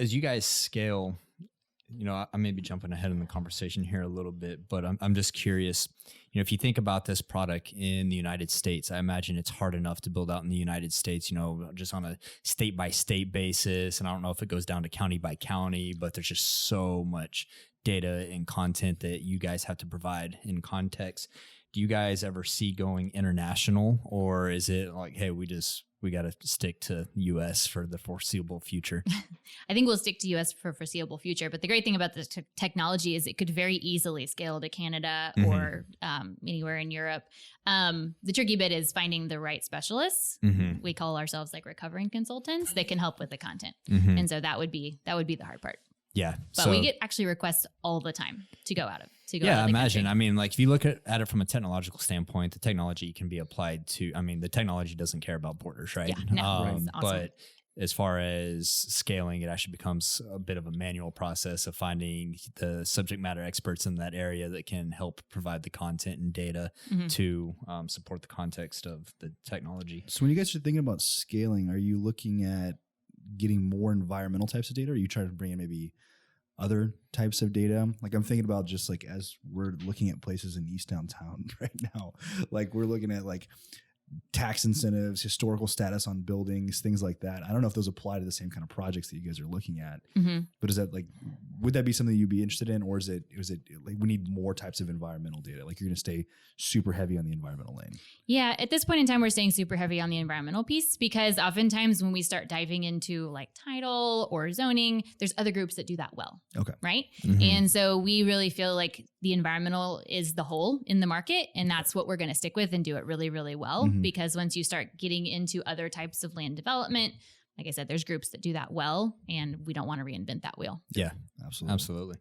as you guys scale, I may be jumping ahead in the conversation here a little bit, but I'm just curious, if you think about this product in the United States, I imagine it's hard enough to build out in the United States, just on a state by state basis. And I don't know if it goes down to county by county, but there's just so much data and content that you guys have to provide in context. Do you guys ever see going international, or is it like, hey, we got to stick to US for the foreseeable future? I think we'll stick to US for foreseeable future. But the great thing about this technology is it could very easily scale to Canada or anywhere in Europe. The tricky bit is finding the right specialists. We call ourselves like recovering consultants that can help with the content. And so that would be the hard part. Yeah. But we get actually requests all the time to go out of. Yeah, imagine. Country. I mean, like if you look at it from a technological standpoint, the technology can be applied to, the technology doesn't care about borders, right? Yeah, no, awesome. But as far as scaling, it actually becomes a bit of a manual process of finding the subject matter experts in that area that can help provide the content and data to support the context of the technology. So when you guys are thinking about scaling, are you looking at getting more environmental types of data, or are you trying to bring in maybe other types of data? Like I'm thinking about just like as we're looking at places in East Downtown right now, like we're looking at like tax incentives, historical status on buildings, things like that. I don't know if those apply to the same kind of projects that you guys are looking at, but is that like, would that be something you'd be interested in? Or is it like we need more types of environmental data? Like you're going to stay super heavy on the environmental lane? Yeah. At this point in time, we're staying super heavy on the environmental piece because oftentimes when we start diving into like title or zoning, there's other groups that do that well. Okay. Right. And so we really feel like the environmental is the whole in the market. And that's what we're going to stick with and do it really, really well. Because once you start getting into other types of land development, like I said, there's groups that do that well, and we don't want to reinvent that wheel. Yeah, absolutely.